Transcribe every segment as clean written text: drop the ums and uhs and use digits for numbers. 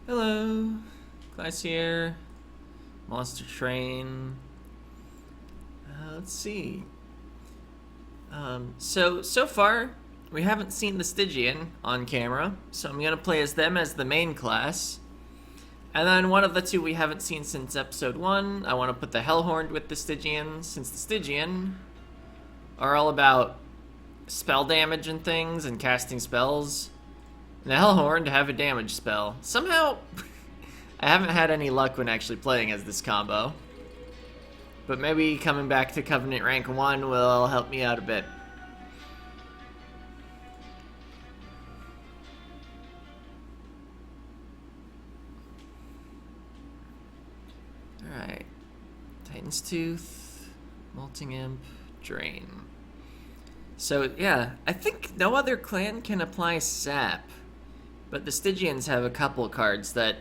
Hello, Glacier, Monster Train. Let's see. So far, we haven't seen the Stygian on camera, so I'm gonna play as them as the main class. And then one of the two we haven't seen since episode 1, I want to put the Hellhorned with the Stygian, since the Stygian are all about spell damage and things and casting spells. And the Hellhorned have a damage spell. Somehow, I haven't had any luck when actually playing as this combo. But maybe coming back to Covenant rank 1 will help me out a bit. Alright. Titan's Tooth, Molting Imp, Drain. So, yeah, I think no other clan can apply Sap. But the Stygians have a couple cards that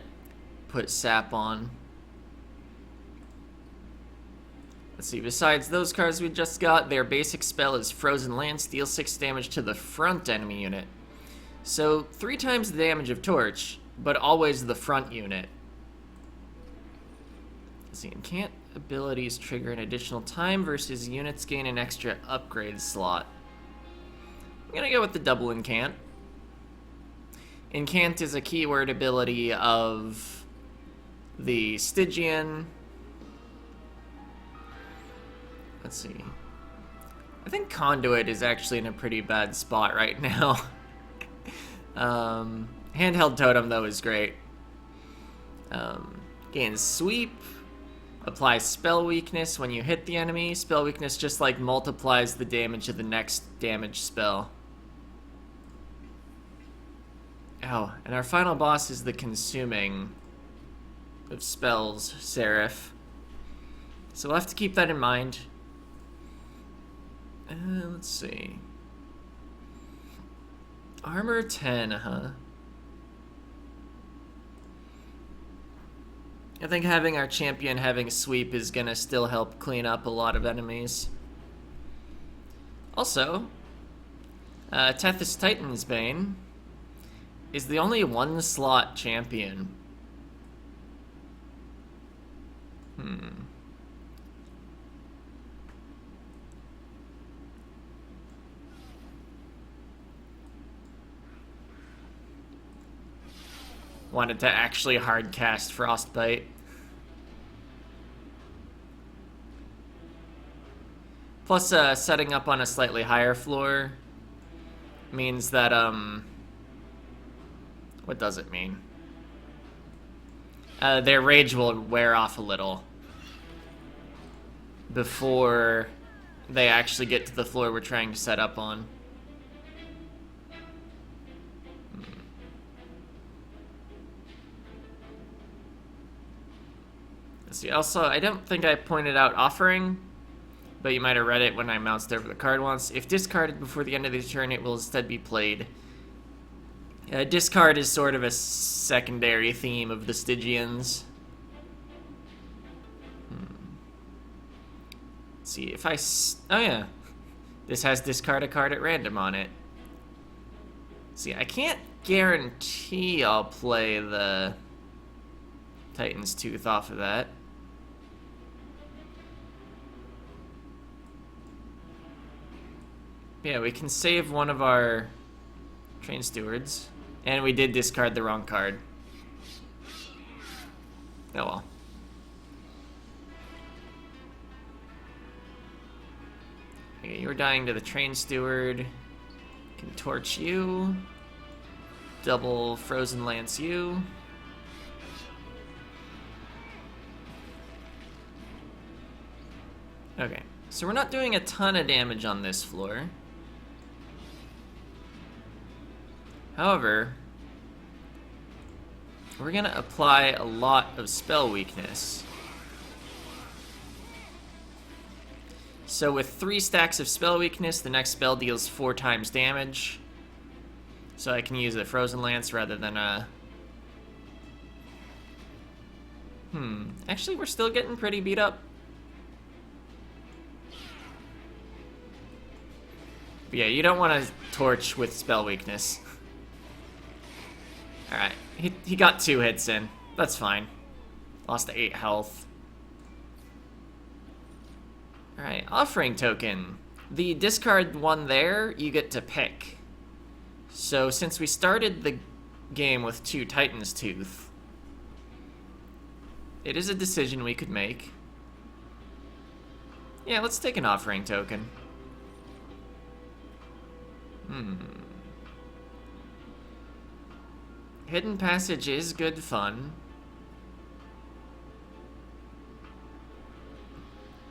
put Sap on. Let's see, besides those cards we just got, their basic spell is Frozen Lance, deals 6 damage to the front enemy unit. So, 3 times the damage of Torch, but always the front unit. Let's see, Incant abilities trigger an additional time versus units gain an extra upgrade slot. I'm gonna go with the double Incant. Incant is a keyword ability of the Stygian. Let's see. I think Conduit is actually in a pretty bad spot right now. Handheld Totem, though, is great. Gains Sweep. Applies Spell Weakness when you hit the enemy. Spell Weakness just, like, multiplies the damage of the next damage spell. Oh, and our final boss is the Consuming of Spells, Seraph. So we'll have to keep that in mind. Let's see. Armor 10, huh? I think having our champion having Sweep is gonna still help clean up a lot of enemies. Also, Tethys Titan's Bane is the only one-slot champion. Wanted to actually hard cast Frostbite. Plus, setting up on a slightly higher floor means that, what does it mean? Their rage will wear off a little before they actually get to the floor we're trying to set up on. Let's see, also, I don't think I pointed out Offering, but you might have read it when I moused over the card once. If discarded before the end of the turn, it will instead be played. Discard is sort of a secondary theme of the Stygians. Let's see, if I... oh yeah. This has discard a card at random on it. See, I can't guarantee I'll play the Titan's Tooth off of that. Yeah, we can save one of our Train Stewards. And we did discard the wrong card. Oh well. Okay, you're dying to the Train Steward. Can torch you. Double Frozen Lance you. Okay, so we're not doing a ton of damage on this floor. However, we're gonna apply a lot of spell weakness. So with 3 stacks of spell weakness, the next spell deals 4 times damage. So I can use a Frozen Lance rather than a... Actually, we're still getting pretty beat up. But yeah, you don't want to torch with spell weakness. Alright, He got 2 hits in. That's fine. Lost 8 health. Alright, offering token. The discard one there, you get to pick. So since we started the game with 2 Titan's Tooth, it is a decision we could make. Yeah, let's take an offering token. Hidden Passage is good fun.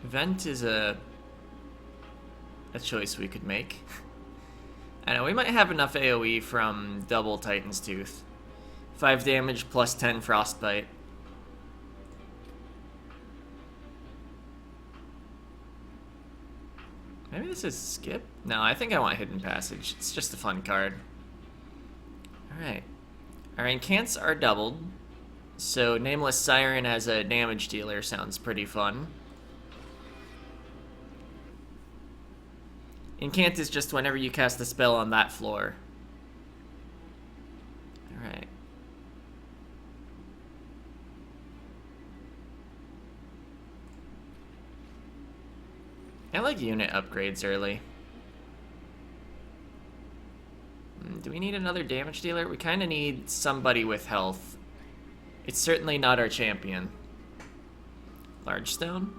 Vent is a choice we could make. I know, we might have enough AoE from double Titan's Tooth. 5 damage plus 10 Frostbite. Maybe this is skip? No, I think I want Hidden Passage. It's just a fun card. Alright. Our Incants are doubled. So Nameless Siren as a damage dealer sounds pretty fun. Incant is just whenever you cast a spell on that floor. Alright. I like unit upgrades early. Do we need another damage dealer? We kind of need somebody with health. It's certainly not our champion. Large stone?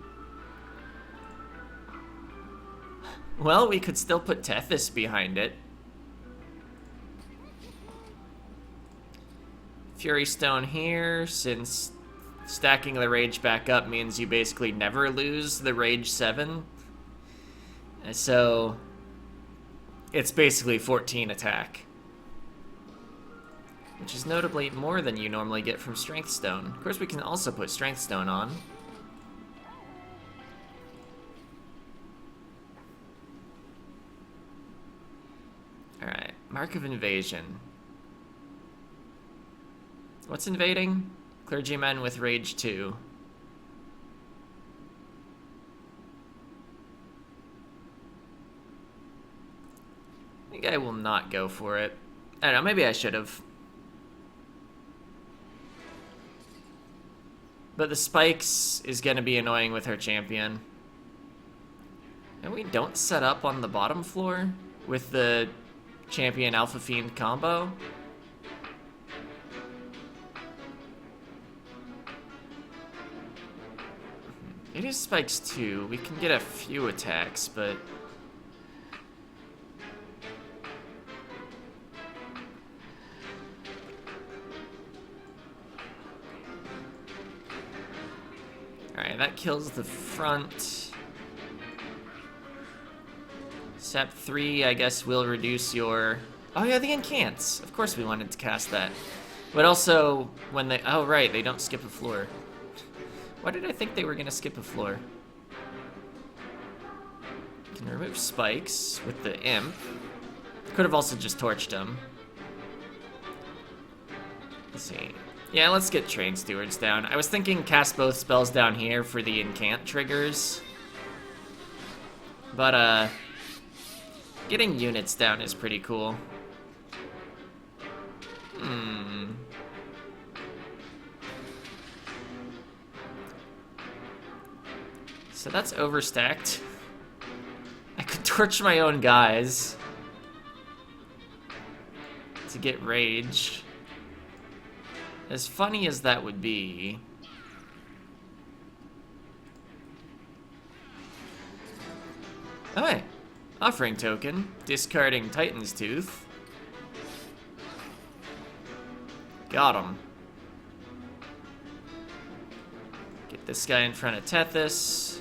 Well, we could still put Tethys behind it. Fury Stone here, since stacking the Rage back up means you basically never lose the Rage 7. So, it's basically 14 attack. Which is notably more than you normally get from Strength Stone. Of course, we can also put Strength Stone on. Alright, Mark of Invasion. What's invading? Clergymen with Rage 2. I think I will not go for it. I don't know, maybe I should have. But the spikes is going to be annoying with her champion. And we don't set up on the bottom floor with the champion Alpha Fiend combo. It is spikes too. We can get a few attacks, but... Alright, that kills the front. Sep 3, I guess, will reduce your... Oh yeah, the Incants! Of course we wanted to cast that. But also, when they... Oh right, they don't skip a floor. Why did I think they were going to skip a floor? Can remove spikes with the Imp. Could have also just torched them. Let's see. Yeah, let's get Train Stewards down. I was thinking cast both spells down here for the Incant triggers. But, getting units down is pretty cool. So that's overstacked. I could torch my own guys to get rage. As funny as that would be... Oh, hey. Offering token. Discarding Titan's Tooth. Got him. Get this guy in front of Tethys.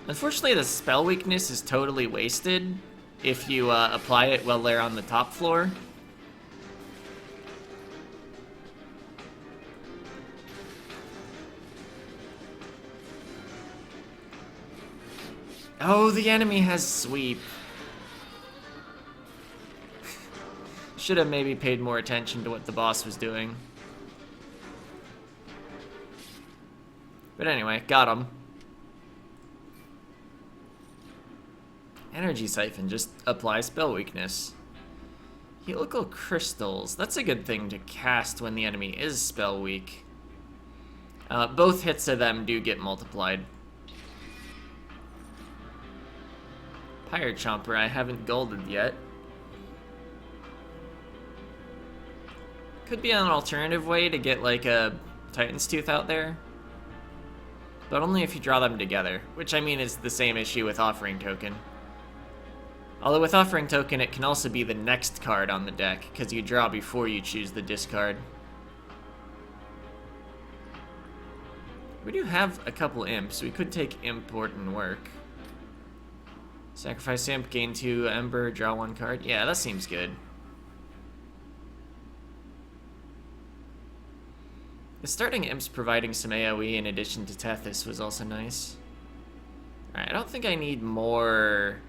Unfortunately, the spell weakness is totally wasted if you apply it while they're on the top floor. Oh, the enemy has sweep. Should have maybe paid more attention to what the boss was doing. But anyway, got him. Energy Siphon, just apply spell weakness. Helical crystals. That's a good thing to cast when the enemy is spell weak. Both hits of them do get multiplied. Pyre Chomper, I haven't golded yet. Could be an alternative way to get like a Titan's Tooth out there. But only if you draw them together, which I mean is the same issue with Offering Token. Although with Offering Token, it can also be the next card on the deck, because you draw before you choose the discard. We do have a couple imps. We could take Important Work. Sacrifice imp, gain 2 ember, draw 1 card. Yeah, that seems good. The starting imps providing some AoE in addition to Tethys was also nice. Alright, I don't think I need more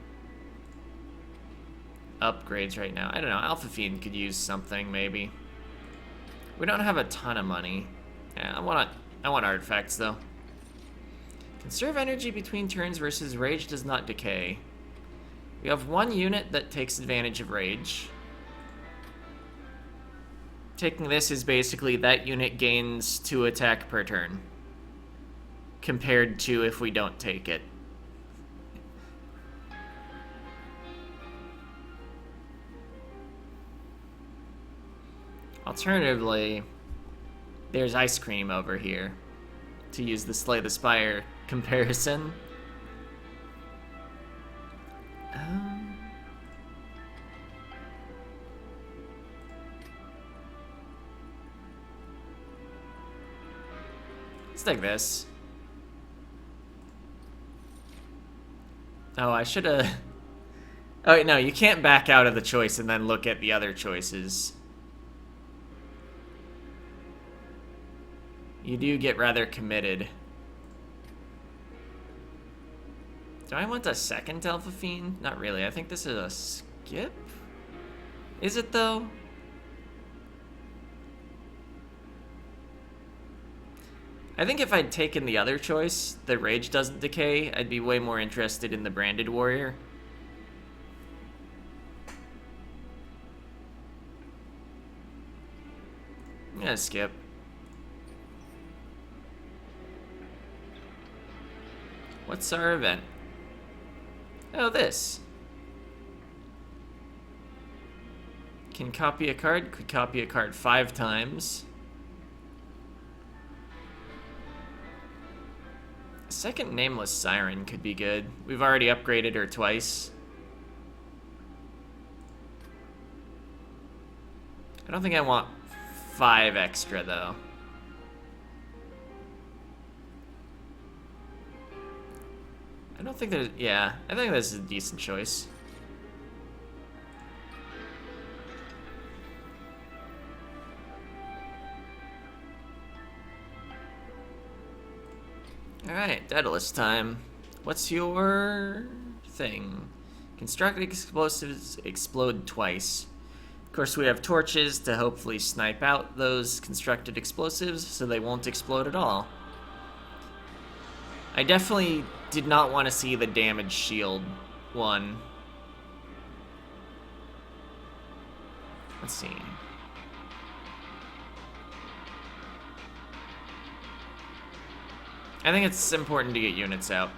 upgrades right now. I don't know, Alpha Fiend could use something, maybe. We don't have a ton of money. Yeah, I want artifacts, though. Conserve energy between turns versus Rage does not decay. We have 1 unit that takes advantage of Rage. Taking this is basically that unit gains 2 attack per turn, compared to if we don't take it. Alternatively, there's Ice Cream over here, to use the Slay the Spire comparison. Let's take this. Oh, I should've... Oh, wait, no, you can't back out of the choice and then look at the other choices. You do get rather committed. Do I want a second Alpha Fiend? Not really. I think this is a skip? Is it, though? I think if I'd taken the other choice, the Rage doesn't decay, I'd be way more interested in the Branded Warrior. Yeah, skip. What's our event? Oh, this. Can copy a card. Could copy a card 5 times. Second Nameless Siren could be good. We've already upgraded her twice. I don't think I want 5 extra, though. I don't think there's... Yeah, I think this is a decent choice. Alright, Daedalus time. What's your thing? Constructed explosives explode twice. Of course, we have torches to hopefully snipe out those constructed explosives so they won't explode at all. I definitely did not want to see the damage shield one. Let's see. I think it's important to get units out.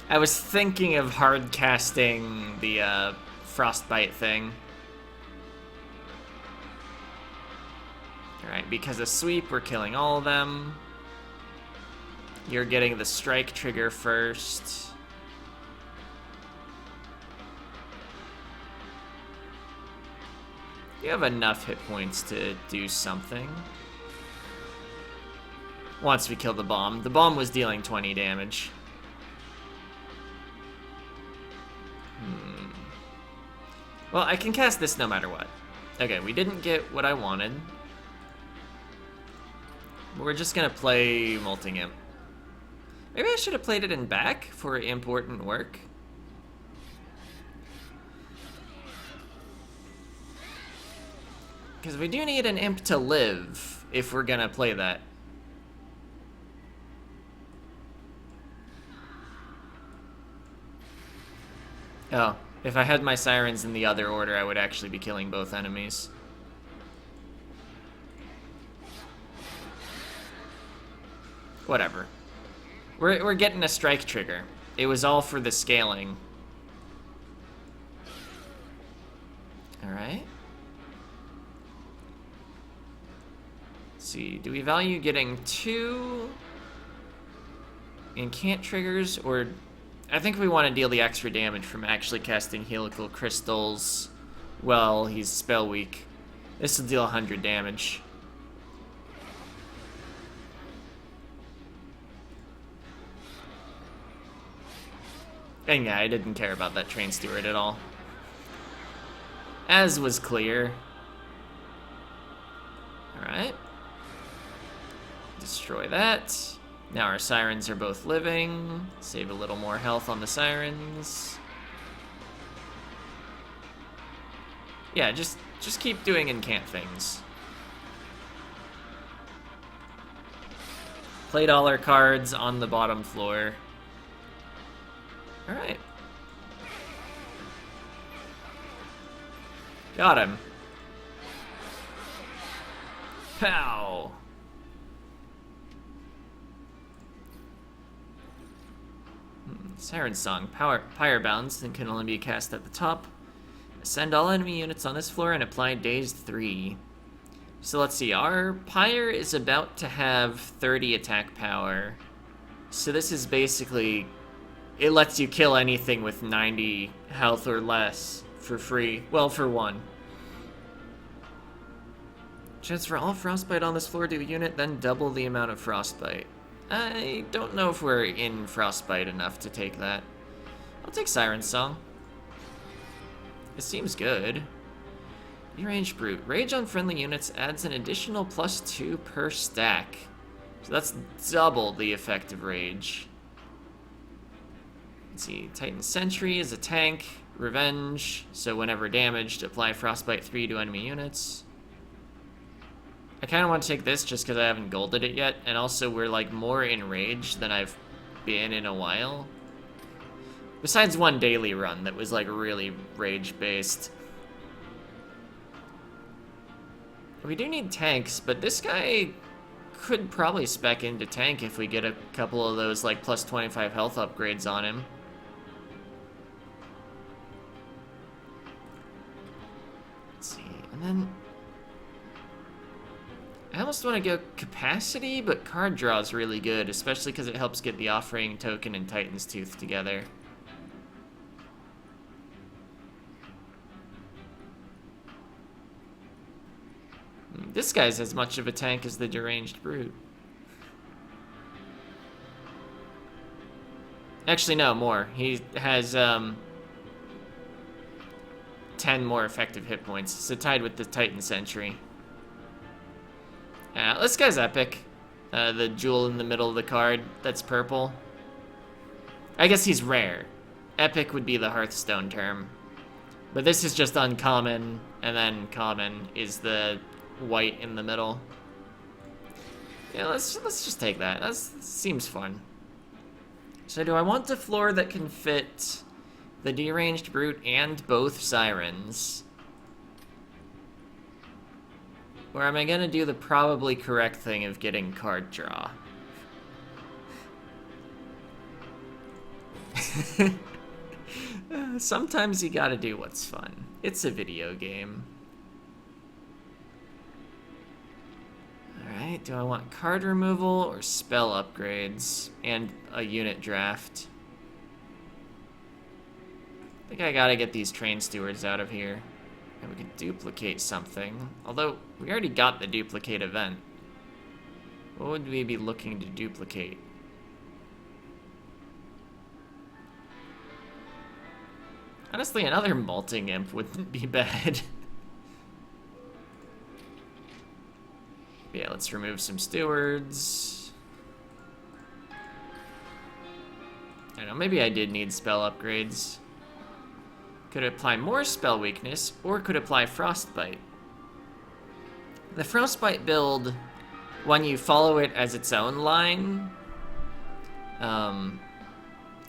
I was thinking of hard casting the frostbite thing. Alright, because of sweep, we're killing all of them. You're getting the strike trigger first. You have enough hit points to do something. Once we kill the bomb. The bomb was dealing 20 damage. Well, I can cast this no matter what. Okay, we didn't get what I wanted. We're just gonna play Molting Imp. Maybe I should have played it in back for important work. Because we do need an imp to live if we're gonna play that. Oh, if I had my sirens in the other order, I would actually be killing both enemies. Whatever. We're getting a strike trigger. It was all for the scaling. Alright. Let's see, do we value getting 2 Incant triggers, or... I think we want to deal the extra damage from actually casting helical crystals while he's spell weak. This will deal 100 damage. And yeah, I didn't care about that train steward at all. As was clear. Alright. Destroy that. Now our sirens are both living. Save a little more health on the sirens. Yeah, just keep doing incant things. Played all our cards on the bottom floor. Alright. Got him. Pow! Siren Song. Pyre bounds and can only be cast at the top. Ascend all enemy units on this floor and apply dazed 3. So let's see, our Pyre is about to have 30 attack power. So this is basically... It lets you kill anything with 90 health or less for free. Well, for 1. Transfer all Frostbite on this floor to a unit, then double the amount of Frostbite. I don't know if we're in Frostbite enough to take that. I'll take Siren Song. It seems good. Deranged Brute. Rage on friendly units adds an additional +2 per stack. So that's double the effect of Rage. Let's see. Titan Sentry is a tank. Revenge. So whenever damaged, apply Frostbite 3 to enemy units. I kind of want to take this just because I haven't golded it yet, and also we're like more in Rage than I've been in a while. Besides one daily run that was like really Rage-based. We do need tanks, but this guy could probably spec into tank if we get a couple of those like +25 health upgrades on him. Let's see, and then... I almost want to go capacity, but card draw is really good, especially because it helps get the Offering Token and Titan's Tooth together. This guy's as much of a tank as the Deranged Brute. Actually, no, more. He has 10 more effective hit points, so tied with the Titan Sentry. This guy's epic. The jewel in the middle of the card, that's purple. I guess he's rare. Epic would be the Hearthstone term. But this is just uncommon, and then common is the white in the middle. Yeah, let's just take that. That seems fun. So do I want a floor that can fit the Deranged Brute and both Sirens? Or am I gonna do the probably correct thing of getting card draw? Sometimes you gotta do what's fun. It's a video game. Alright, do I want card removal or spell upgrades? And a unit draft? I think I gotta get these train stewards out of here. And we could duplicate something. Although, we already got the duplicate event. What would we be looking to duplicate? Honestly, another Molting Imp wouldn't be bad. Yeah, let's remove some stewards. I don't know, maybe I did need spell upgrades. Could apply more spell weakness, or could apply Frostbite. The Frostbite build, when you follow it as its own line,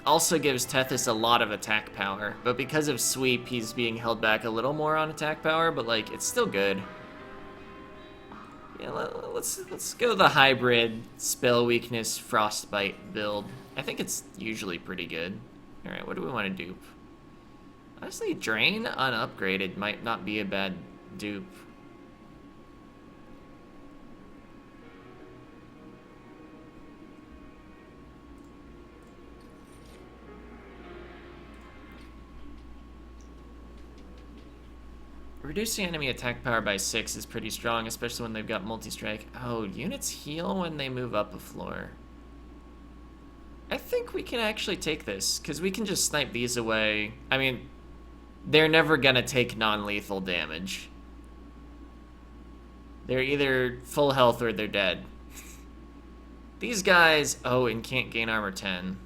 also gives Tethys a lot of attack power, but because of sweep, he's being held back a little more on attack power, but like, it's still good. Yeah, let's go the hybrid spell weakness frostbite build. I think it's usually pretty good. All right, what do we want to dupe? Honestly, drain unupgraded might not be a bad dupe. Reducing enemy attack power by 6 is pretty strong, especially when they've got multi-strike. Oh, units heal when they move up a floor. I think we can actually take this, because we can just snipe these away. I mean, they're never gonna take non-lethal damage. They're either full health or they're dead. These guys... Oh, and can't gain armor 10.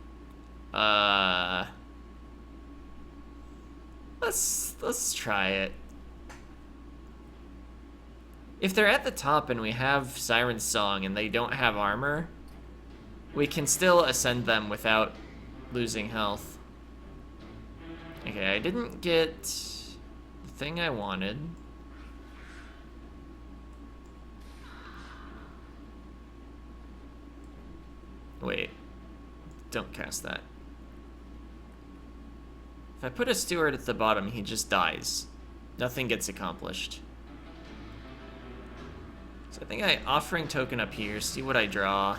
Let's try it. If they're at the top and we have Siren's Song and they don't have armor, we can still ascend them without losing health. Okay, I didn't get the thing I wanted. Wait, don't cast that. If I put a steward at the bottom, he just dies. Nothing gets accomplished. So I think I offering token up here, see what I draw.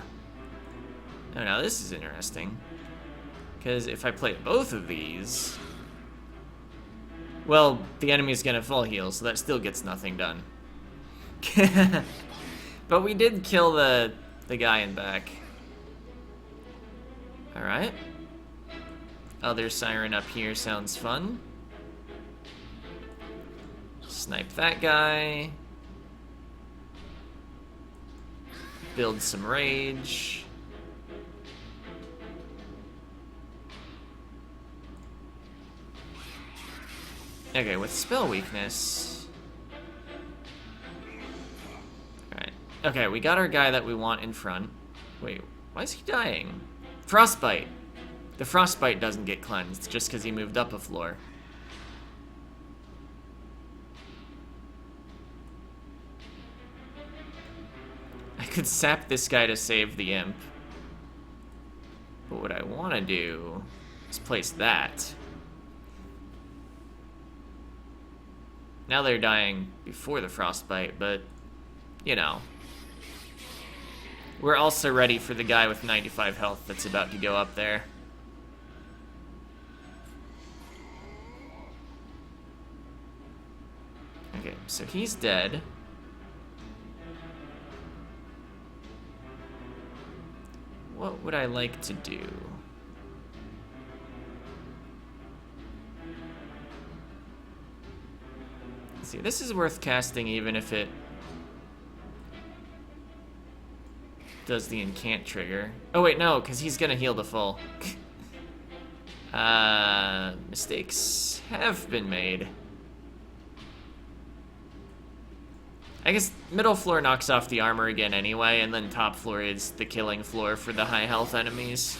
Oh, now this is interesting. Because if I play both of these... Well, the enemy's gonna full heal, so that still gets nothing done. But we did kill the guy in back. Alright. Other siren up here sounds fun. Snipe that guy. Build some rage. Okay, with spell weakness. Alright. Okay, we got our guy that we want in front. Wait, why is he dying? Frostbite. The frostbite doesn't get cleansed just because he moved up a floor. I could sap this guy to save the imp. But what I want to do is place that. Now they're dying before the frostbite, but, you know. We're also ready for the guy with 95 health that's about to go up there. Okay, so he's dead. What would I like to do? Let's see, this is worth casting even if it does the incant trigger. Oh wait, no, because he's gonna heal the full. Mistakes have been made. I guess middle floor knocks off the armor again anyway, and then top floor is the killing floor for the high health enemies.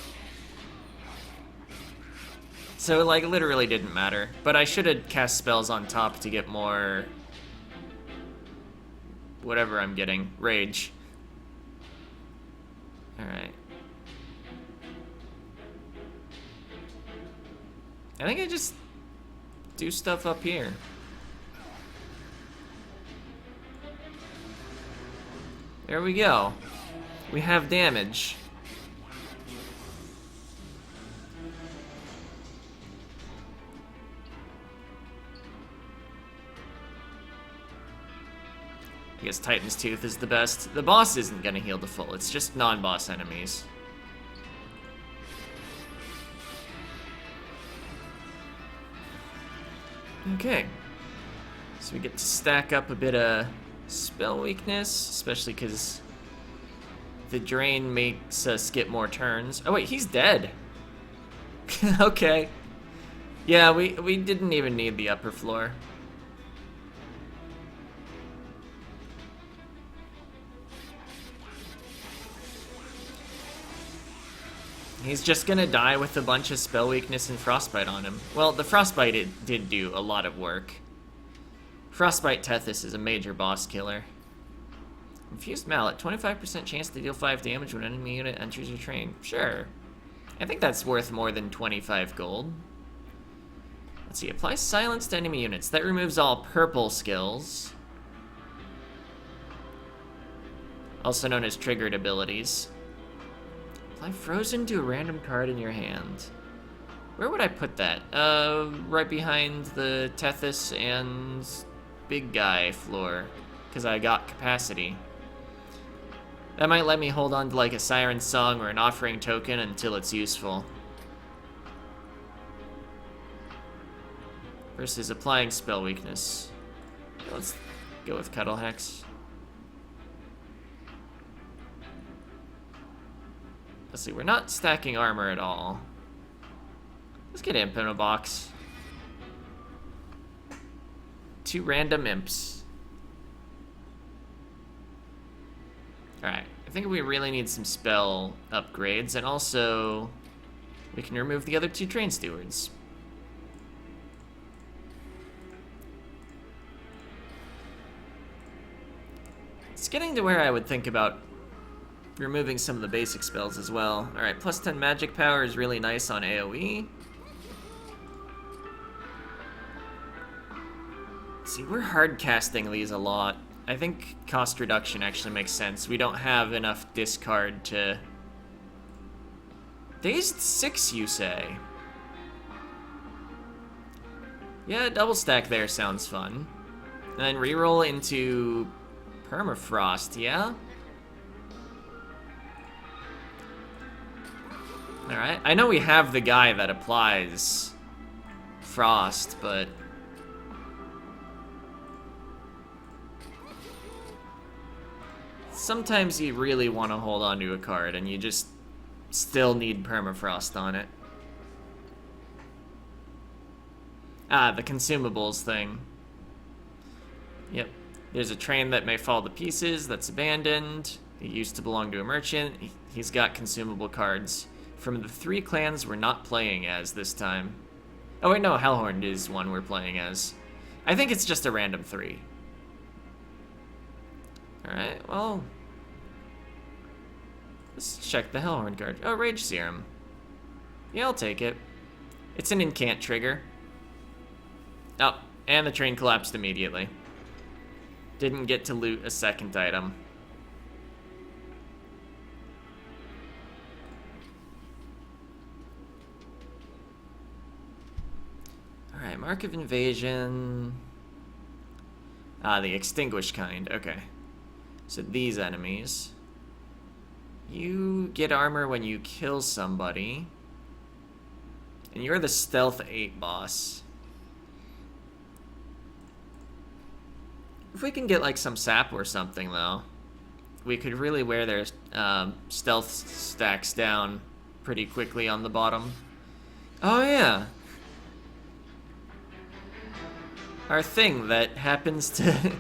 So, like, literally didn't matter. But I should have cast spells on top to get more... whatever I'm getting. Rage. Alright. I think I just do stuff up here. There we go. We have damage. I guess Titan's Tooth is the best. The boss isn't gonna heal the full, it's just non-boss enemies. Okay. So we get to stack up a bit of spell weakness, especially because the drain makes us get more turns. Oh wait, he's dead. Okay. Yeah, we didn't even need the upper floor. He's just gonna die with a bunch of spell weakness and frostbite on him. Well, the frostbite did do a lot of work. Frostbite Tethys is a major boss killer. Infused Mallet, 25% chance to deal 5 damage when an enemy unit enters your train. Sure. I think that's worth more than 25 gold. Let's see, apply silence to enemy units. That removes all purple skills. Also known as triggered abilities. Apply frozen to a random card in your hand. Where would I put that? Right behind the Tethys and big guy floor, because I got capacity. That might let me hold on to like a siren song or an offering token until it's useful. Versus applying spell weakness. Let's go with Cuddle Hex. Let's see, we're not stacking armor at all. Let's get Imp in a box. 2 random imps. Alright, I think we really need some spell upgrades, and also we can remove the other 2 train stewards. It's getting to where I would think about removing some of the basic spells as well. Alright, plus 10 magic power is really nice on AoE. See, we're hard casting these a lot. I think cost reduction actually makes sense. We don't have enough discard to... Dazed 6, you say? Yeah, double stack there sounds fun. And then reroll into Permafrost, yeah? Alright, I know we have the guy that applies Frost, but... sometimes you really want to hold on to a card and you just still need Permafrost on it. Ah, the consumables thing. Yep. There's a train that may fall to pieces that's abandoned. It used to belong to a merchant. He's got consumable cards from the 3 clans we're not playing as this time. Oh wait, no, Hellhorned is one we're playing as. I think it's just a random 3. Alright, well... let's check the Hellhorned card. Oh, Rage Serum. Yeah, I'll take it. It's an Incant trigger. Oh, and the train collapsed immediately. Didn't get to loot a second item. Alright, Mark of Invasion... ah, the Extinguished kind, okay. So these enemies. You get armor when you kill somebody. And you're the Stealth 8 boss. If we can get like some sap or something though, we could really wear their stealth stacks down pretty quickly on the bottom. Oh yeah. Our thing that happens to...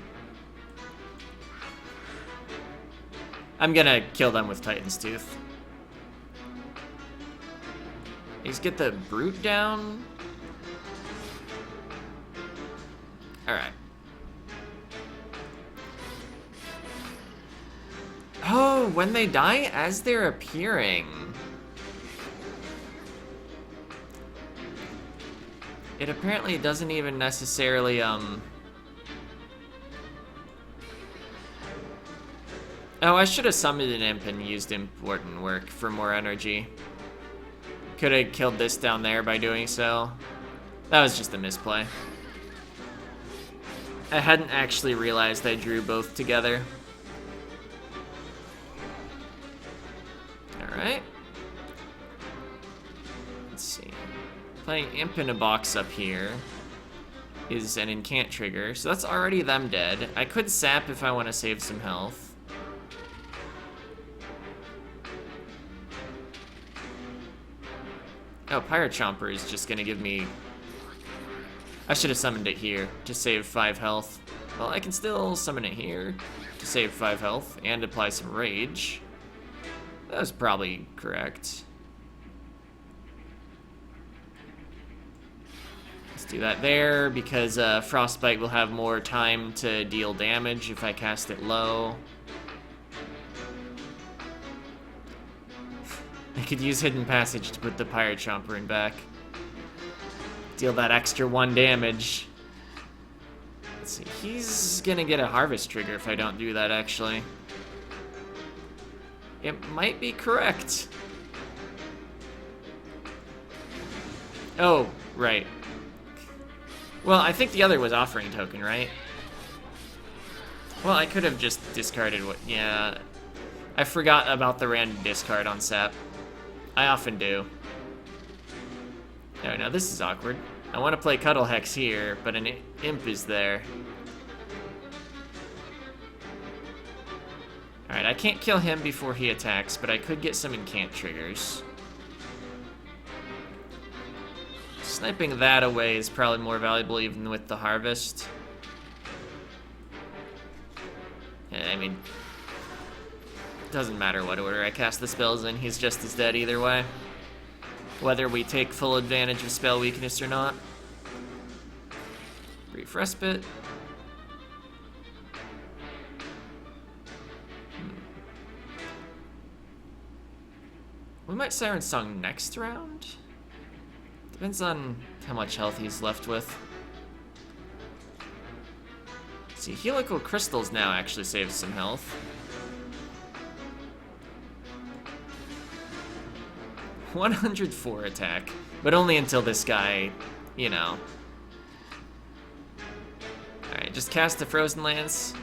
I'm gonna kill them with Titan's Tooth. Let's get the Brute down. Alright. Oh, when they die as they're appearing. It apparently doesn't even necessarily, Oh, I should have summoned an imp and used important work for more energy. Could have killed this down there by doing so. That was just a misplay. I hadn't actually realized I drew both together. Alright. Let's see. Playing imp in a box up here is an incant trigger, so that's already them dead. I could sap if I want to save some health. Oh, Pirate Chomper is just gonna give me... I should have summoned it here to save 5 health. Well, I can still summon it here to save 5 health and apply some rage. That was probably correct. Do that there, because Frostbite will have more time to deal damage if I cast it low. I could use Hidden Passage to put the Pirate Chomper in back. Deal that extra 1 damage. Let's see, he's gonna get a Harvest trigger if I don't do that, actually. It might be correct. Oh, right. Well, I think the other was Offering Token, right? Well, I could have just discarded what... Yeah. I forgot about the random discard on Sap. I often do. Oh, now this is awkward. I want to play Cuddle Hex here, but an Imp is there. Alright, I can't kill him before he attacks, but I could get some Incant triggers. Sniping that away is probably more valuable even with the Harvest. Yeah, I mean, doesn't matter what order I cast the spells in, he's just as dead either way. Whether we take full advantage of spell weakness or not. Brief Respite. We might Siren Song next round? Depends on how much health he's left with. Let's see, Helical Crystals now actually saves some health. 104 attack, but only until this guy, you know. Alright, just cast the Frozen Lance.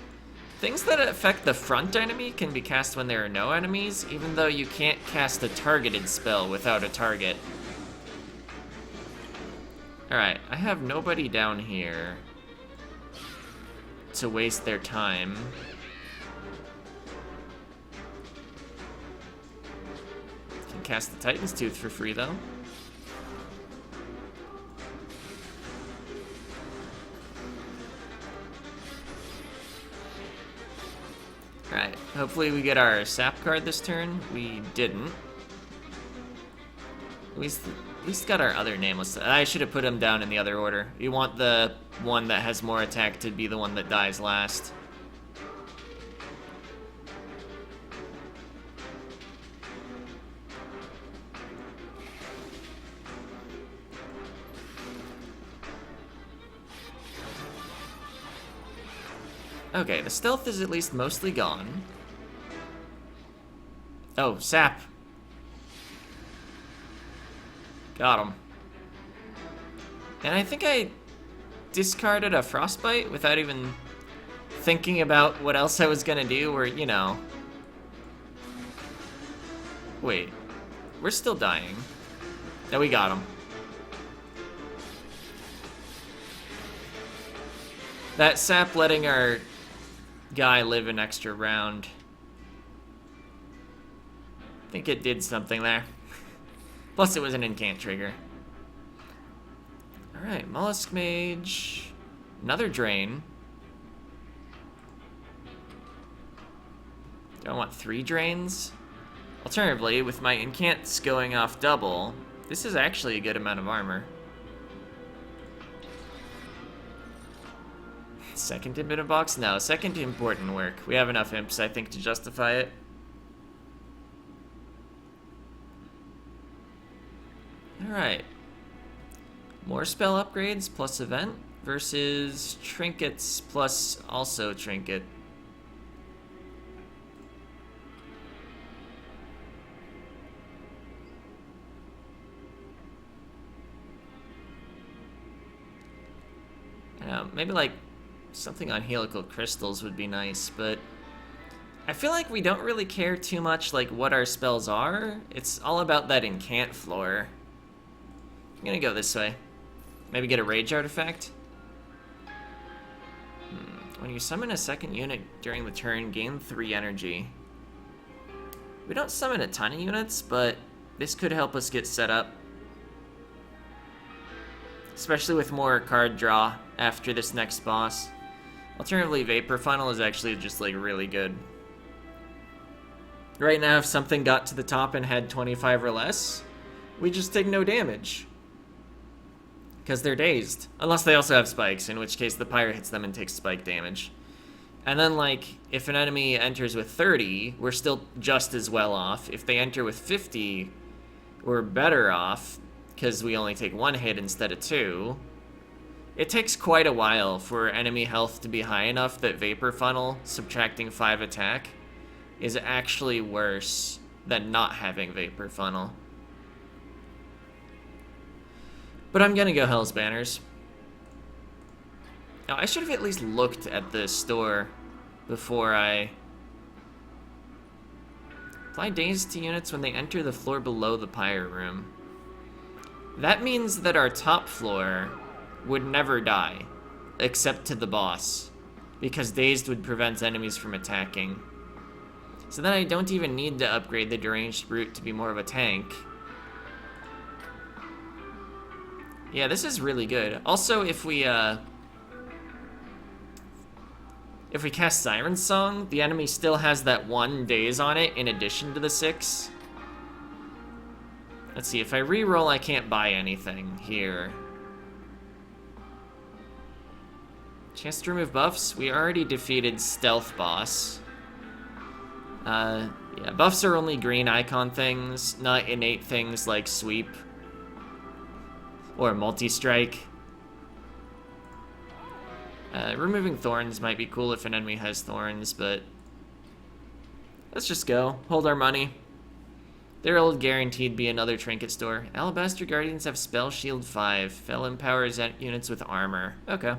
Things that affect the front enemy can be cast when there are no enemies, even though you can't cast a targeted spell without a target. Alright, I have nobody down here to waste their time. Can cast the Titan's Tooth for free, though. Alright, hopefully we get our Sap card this turn. We didn't. At least got our other nameless. I should have put him down in the other order. You want the one that has more attack to be the one that dies last. Okay, the stealth is at least mostly gone. Oh, Sap. Got him. And I think I discarded a Frostbite without even thinking about what else I was gonna do, or, you know. Wait, we're still dying. No, we got him. That Sap letting our guy live an extra round. I think it did something there. Plus it was an Incant trigger. Alright, Mollusk Mage. Another Drain. Do I want 3 Drains? Alternatively, with my Incants going off double, this is actually a good amount of armor. Second imp in a box? No, second imp wouldn't work. We have enough imps, I think, to justify it. Alright. More spell upgrades plus event versus trinkets plus also trinket. Maybe like something on Helical Crystals would be nice, but I feel like we don't really care too much like what our spells are. It's all about that Incant floor. I'm gonna go this way. Maybe get a Rage Artifact. When you summon a second unit during the turn, gain 3 energy. We don't summon a ton of units, but this could help us get set up. Especially with more card draw after this next boss. Alternatively, Vapor Funnel is actually just like really good. Right now, if something got to the top and had 25 or less, we just take no damage. because they're dazed. Unless they also have spikes, in which case the pyre hits them and takes spike damage. And then, like, if an enemy enters with 30, we're still just as well off. If they enter with 50, we're better off, because we only take 1 hit instead of 2. It takes quite a while for enemy health to be high enough that Vapor Funnel, subtracting 5 attack, is actually worse than not having Vapor Funnel. But I'm gonna go Hell's Banners. Now, I should have at least looked at the store before I... Apply Daze to units when they enter the floor below the pyre room. That means that our top floor would never die, except to the boss, because Dazed would prevent enemies from attacking. So then I don't even need to upgrade the Deranged Brute to be more of a tank. Yeah, this is really good. Also, if we cast Siren's Song, the enemy still has that 1 daze on it in addition to the 6. Let's see, if I reroll, I can't buy anything here. Chance to remove buffs. We already defeated Stealth Boss. Yeah, buffs are only green icon things, not innate things like Sweep or Multi-Strike. Removing thorns might be cool if an enemy has thorns, but let's just go. Hold our money. There'll guaranteed be another trinket store. Alabaster Guardians have Spell Shield 5. Fel empowers units with armor. Okay.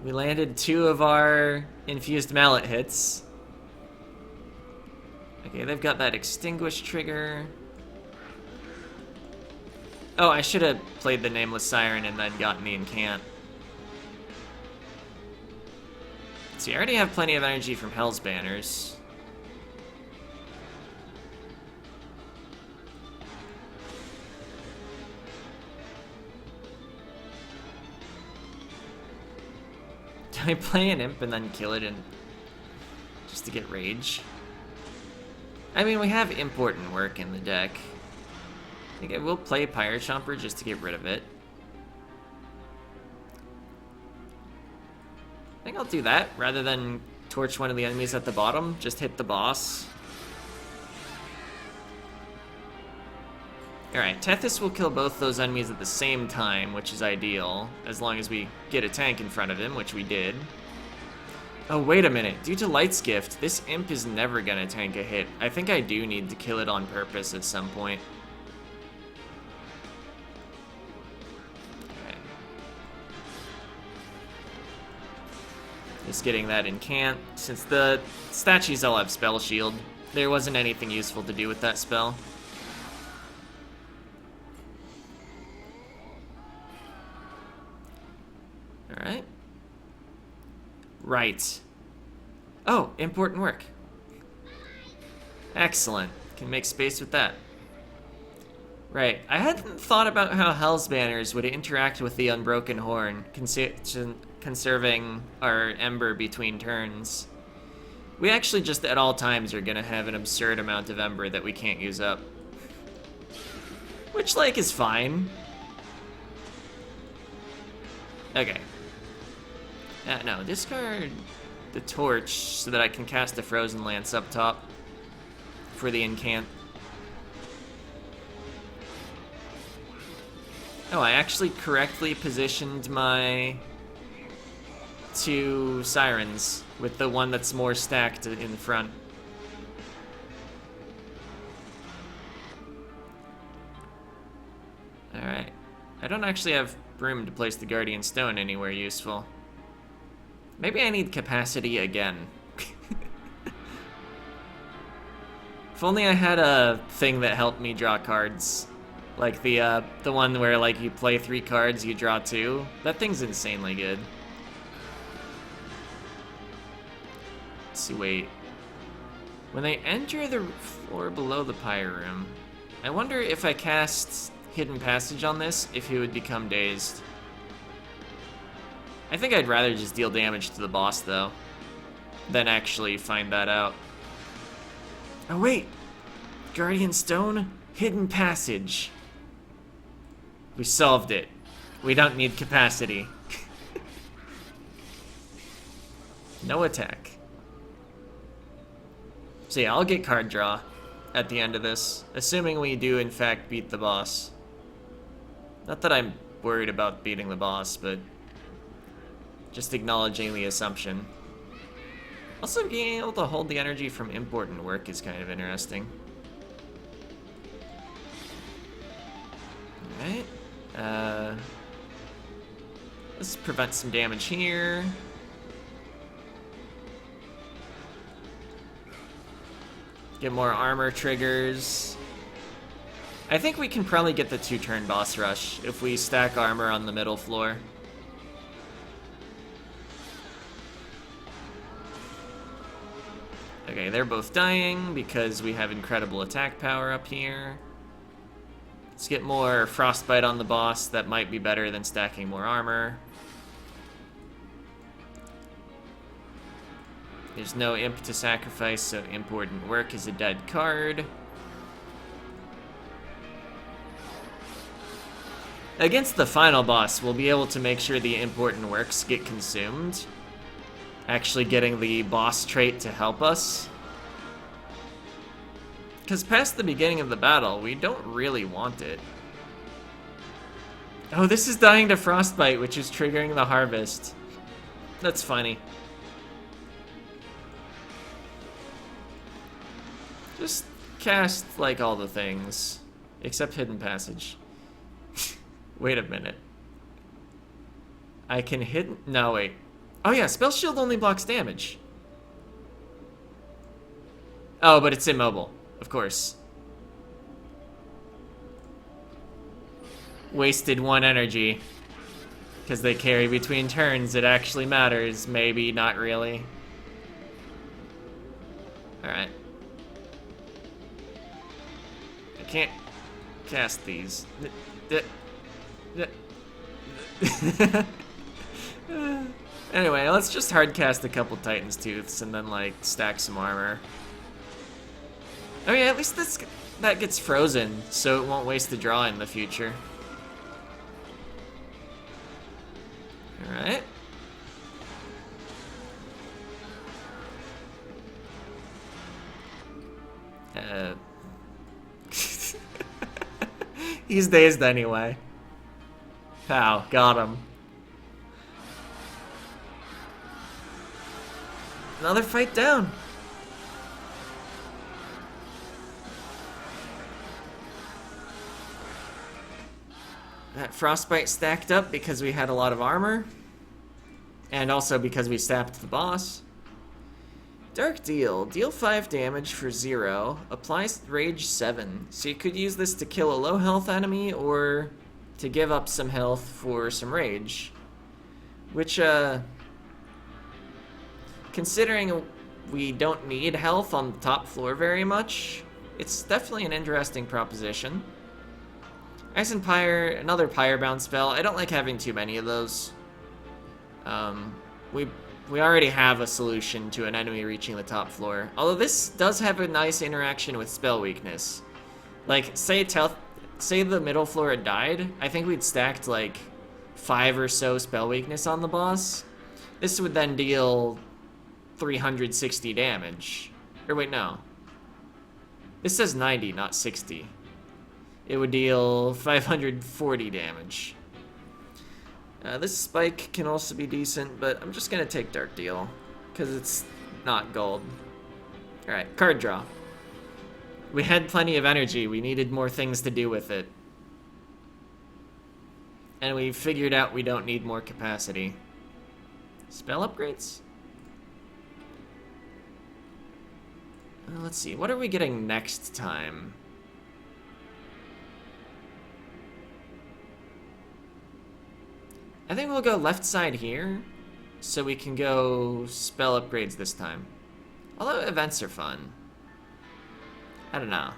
We landed 2 of our infused mallet hits. Okay, they've got that extinguish trigger. Oh, I should have played the Nameless Siren and then gotten the Incant. See, I already have plenty of energy from Hell's Banners. Do I play an Imp and then kill it just to get Rage? I mean, we have Important Work in the deck. I think I will play Pyre Chomper just to get rid of it. I think I'll do that rather than torch one of the enemies at the bottom. Just hit the boss. Alright, Tethys will kill both those enemies at the same time, which is ideal, as long as we get a tank in front of him, which we did. Oh, wait a minute. Due to Light's Gift, this Imp is never gonna tank a hit. I think I do need to kill it on purpose at some point. Okay. Just getting that Incant. Since the statues all have Spell Shield, there wasn't anything useful to do with that spell. Alright. Right. Oh, important work. Excellent. Can make space with that. Right. I hadn't thought about how Hell's Banners would interact with the Unbroken Horn, conserving our Ember between turns. We actually just at all times are gonna have an absurd amount of Ember that we can't use up. Which, like, is fine. Okay. No, discard the torch so that I can cast a Frozen Lance up top for the Incant. Oh, I actually correctly positioned my 2 Sirens with the one that's more stacked in the front. Alright. I don't actually have room to place the Guardian Stone anywhere useful. Maybe I need capacity again. If only I had a thing that helped me draw cards. Like the one where, like, you play 3 cards, you draw 2. That thing's insanely good. Let's see, wait. When they enter the floor below the pyre room, I wonder if I cast Hidden Passage on this, if he would become dazed. I think I'd rather just deal damage to the boss, though, than actually find that out. Oh, wait! Guardian Stone? Hidden Passage. We solved it. We don't need capacity. No attack. So yeah, I'll get card draw at the end of this, assuming we do in fact beat the boss. Not that I'm worried about beating the boss, but just acknowledging the assumption. Also, being able to hold the energy from important work is kind of interesting. Alright. Let's prevent some damage here. Get more armor triggers. I think we can probably get the 2-turn boss rush if we stack armor on the middle floor. Okay, they're both dying because we have incredible attack power up here. Let's get more frostbite on the boss. That might be better than stacking more armor. There's no imp to sacrifice, so important work is a dead card. Against the final boss, we'll be able to make sure the important works get consumed. Actually getting the boss trait to help us. Because past the beginning of the battle, we don't really want it. Oh, this is dying to frostbite, which is triggering the harvest. That's funny. Just cast, like, all the things. Except Hidden Passage. Wait a minute. I can hit... No, wait. Oh yeah, Spell Shield only blocks damage. Oh, but it's immobile. Of course. Wasted 1 energy. Because they carry between turns, it actually matters. Maybe, not really. Alright. I can't cast these. Anyway, let's just hard cast a couple Titan's Tooths and then, like, stack some armor. Oh yeah, at least that gets frozen, so it won't waste the draw in the future. Alright. He's dazed anyway. Pow, got him. Another fight down. That frostbite stacked up because we had a lot of armor. And also because we sapped the boss. Dark Deal. Deal 5 damage for 0. Applies Rage 7. So you could use this to kill a low health enemy or to give up some health for some rage. Which, considering we don't need health on the top floor very much, it's definitely an interesting proposition. Ice and Pyre, another Pyre-bound spell. I don't like having too many of those. We already have a solution to an enemy reaching the top floor. Although this does have a nice interaction with spell weakness. Like, say the middle floor had died, I think we'd stacked like 5 or so spell weakness on the boss. This would then deal 360 damage. Or wait, no. This says 90, not 60. It would deal 540 damage. This spike can also be decent, but I'm just gonna take Dark Deal, because it's not gold. Alright, card draw. We had plenty of energy, we needed more things to do with it. And we figured out we don't need more capacity. Spell upgrades? Let's see, what are we getting next time? I think we'll go left side here, so we can go spell upgrades this time. Although events are fun. I don't know.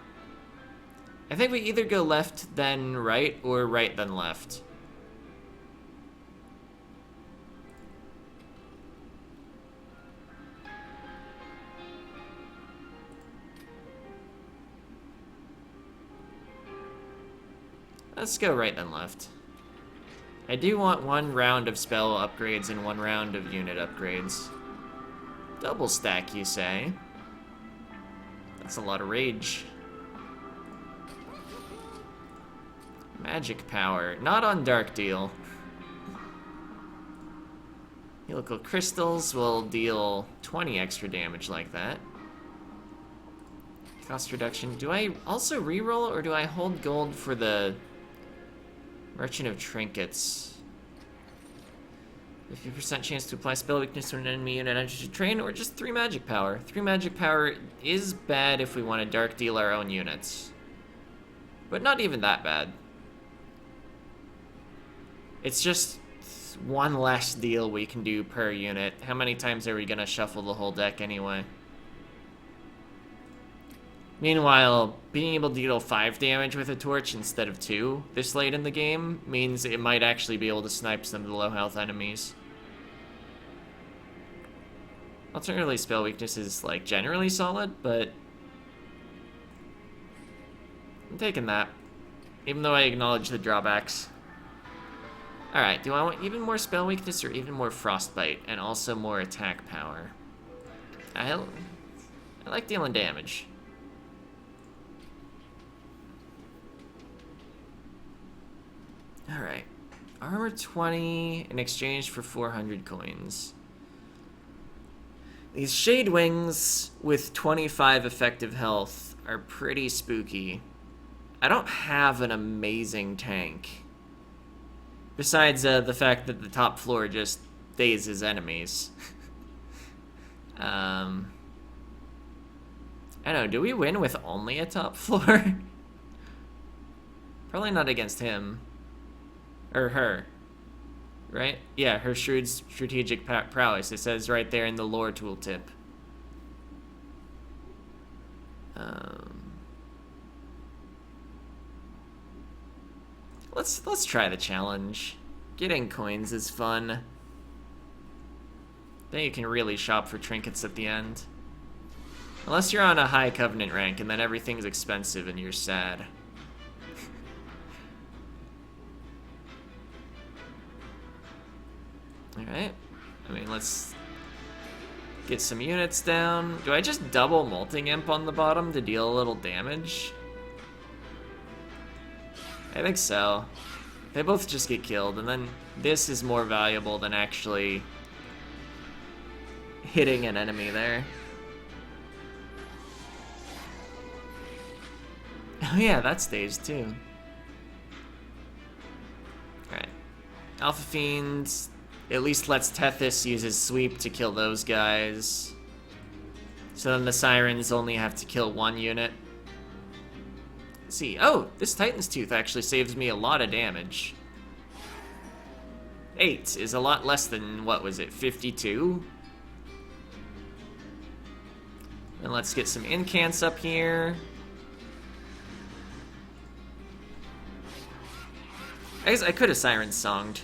I think we either go left then right, or right then left. Let's go right then left. I do want 1 round of spell upgrades and 1 round of unit upgrades. Double stack, you say? That's a lot of rage. Magic power. Not on Dark Deal. Helical crystals will deal 20 extra damage like that. Cost reduction. Do I also reroll or do I hold gold for the Merchant of Trinkets? 50% chance to apply spell weakness to an enemy unit enters your train, or just 3 magic power. 3 magic power is bad if we want to Dark Deal our own units. But not even that bad. It's just 1 less deal we can do per unit. How many times are we gonna shuffle the whole deck anyway? Meanwhile, being able to deal 5 damage with a torch instead of 2 this late in the game means it might actually be able to snipe some of the low health enemies. Alternatively, spell weakness is like generally solid, but I'm taking that, even though I acknowledge the drawbacks. Alright, do I want even more spell weakness or even more frostbite and also more attack power? I like dealing damage. Alright. Armor 20 in exchange for 400 coins. These Shade Wings with 25 effective health are pretty spooky. I don't have an amazing tank. Besides the fact that the top floor just dazes enemies. I don't know, do we win with only a top floor? Probably not against him. Or her. Right? Yeah, her shrewd strategic prowess. It says right there in the lore tooltip. Let's try the challenge. Getting coins is fun. Then you can really shop for trinkets at the end. Unless you're on a high covenant rank and then everything's expensive and you're sad. Alright. I mean, let's get some units down. Do I just double Molting Imp on the bottom to deal a little damage? I think so. They both just get killed, and then this is more valuable than actually hitting an enemy there. Oh yeah, that stays too. Alright. Alpha Fiend at least lets Tethys use his sweep to kill those guys. So then the Sirens only have to kill 1 unit. Let's see. Oh, this Titan's Tooth actually saves me a lot of damage. 8 is a lot less than, what was it, 52? And let's get some Incants up here. I guess I could have Siren Songed.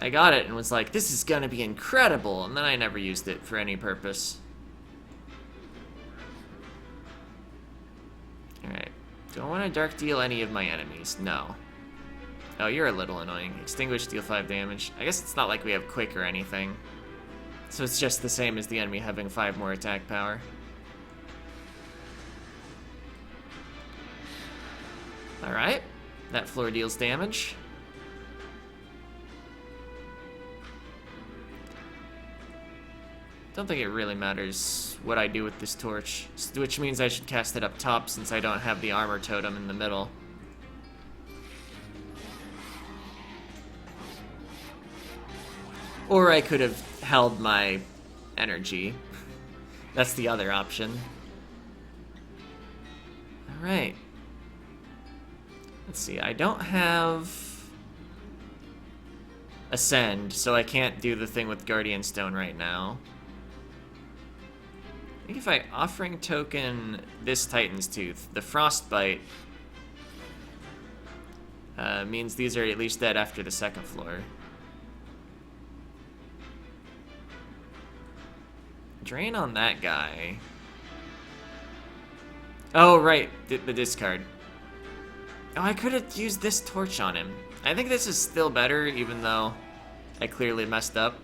I got it and was like, this is gonna be incredible, and then I never used it for any purpose. Alright. Do I want to Dark Deal any of my enemies? No. Oh, you're a little annoying. Extinguish, deal 5 damage. I guess it's not like we have Quick or anything. So it's just the same as the enemy having 5 more attack power. Alright. That floor deals damage. Don't think it really matters what I do with this torch, which means I should cast it up top since I don't have the armor totem in the middle. Or I could have held my energy. That's the other option. Alright. Let's see, I don't have Ascend, so I can't do the thing with Guardian Stone right now. I think if I Offering Token this Titan's Tooth, the Frostbite means these are at least dead after the second floor. Drain on that guy. Oh, right, the discard. Oh, I could have used this torch on him. I think this is still better, even though I clearly messed up.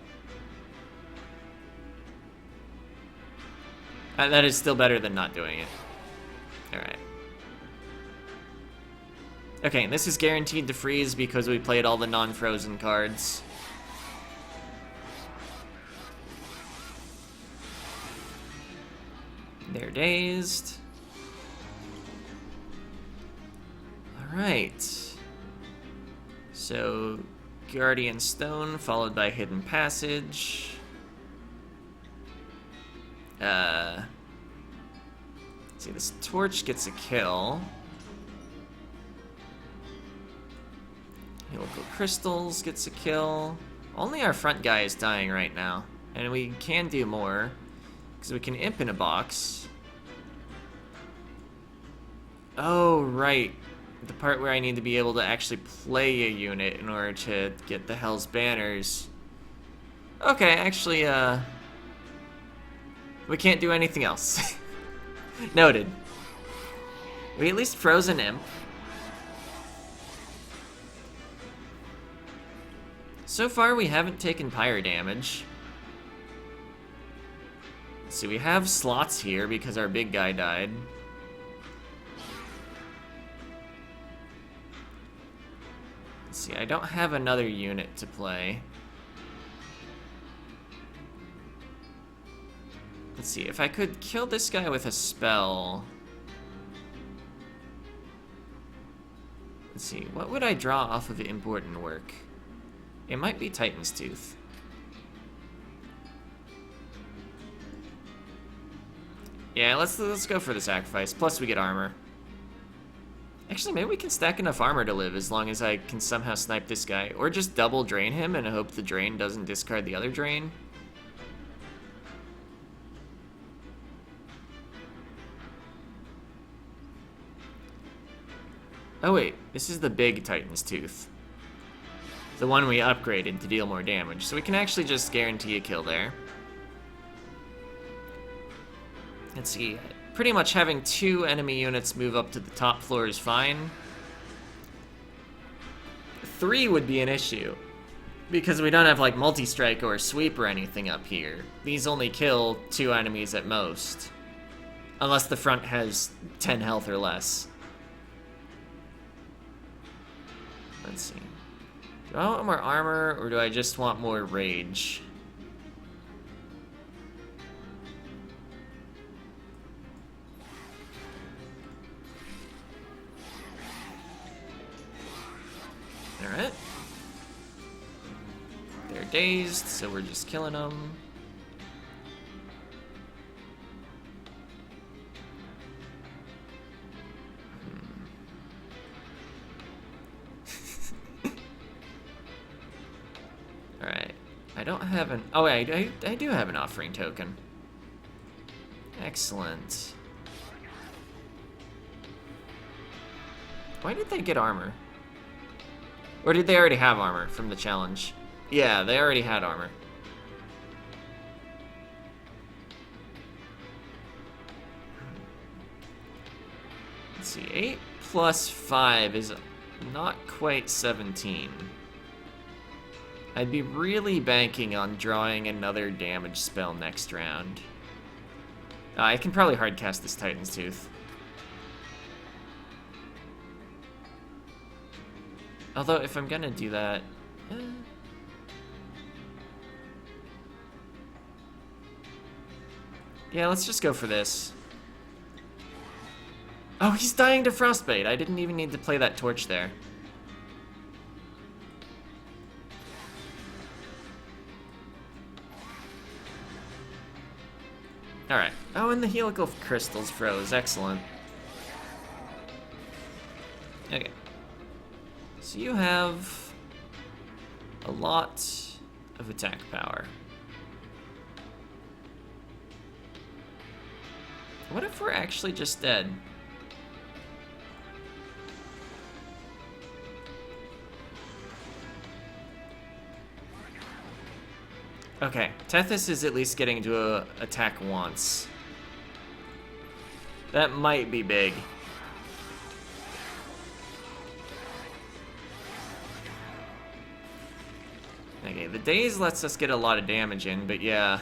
That is still better than not doing it. Alright. Okay, and this is guaranteed to freeze because we played all the non-frozen cards. They're dazed. Alright. So, Guardian Stone followed by Hidden Passage. Let's see, this torch gets a kill. Helical Crystals gets a kill. Only our front guy is dying right now. And we can do more, because we can imp in a box. Oh, right. The part where I need to be able to actually play a unit in order to get the Hell's Banners. Okay, actually, we can't do anything else. Noted. We at least froze an imp. So far, we haven't taken pyre damage. Let's see, we have slots here because our big guy died. Let's see, I don't have another unit to play. Let's see, if I could kill this guy with a spell. Let's see, what would I draw off of the important work? It might be Titan's Tooth. Yeah, let's go for the sacrifice. Plus we get armor. Actually, maybe we can stack enough armor to live as long as I can somehow snipe this guy. Or just double drain him and hope the drain doesn't discard the other drain. Oh wait, this is the big Titan's Tooth. The one we upgraded to deal more damage, so we can actually just guarantee a kill there. Let's see, pretty much having 2 enemy units move up to the top floor is fine. 3 would be an issue, because we don't have like multi-strike or sweep or anything up here. These only kill 2 enemies at most. Unless the front has 10 health or less. Let's see. Do I want more armor, or do I just want more rage? Alright. They're dazed, so we're just killing them. Alright. I don't have an... Oh, I do have an offering token. Excellent. Why did they get armor? Or did they already have armor from the challenge? Yeah, they already had armor. Let's see, 8 plus 5 is not quite 17. I'd be really banking on drawing another damage spell next round. I can probably hardcast this Titan's Tooth. Although, if I'm gonna do that... Yeah, let's just go for this. Oh, he's dying to Frostbite. I didn't even need to play that torch there. Alright. Oh, and the Helical Crystals froze. Excellent. Okay. So you have a lot of attack power. What if we're actually just dead? Okay, Tethys is at least getting to attack once. That might be big. Okay, the daze lets us get a lot of damage in, but yeah.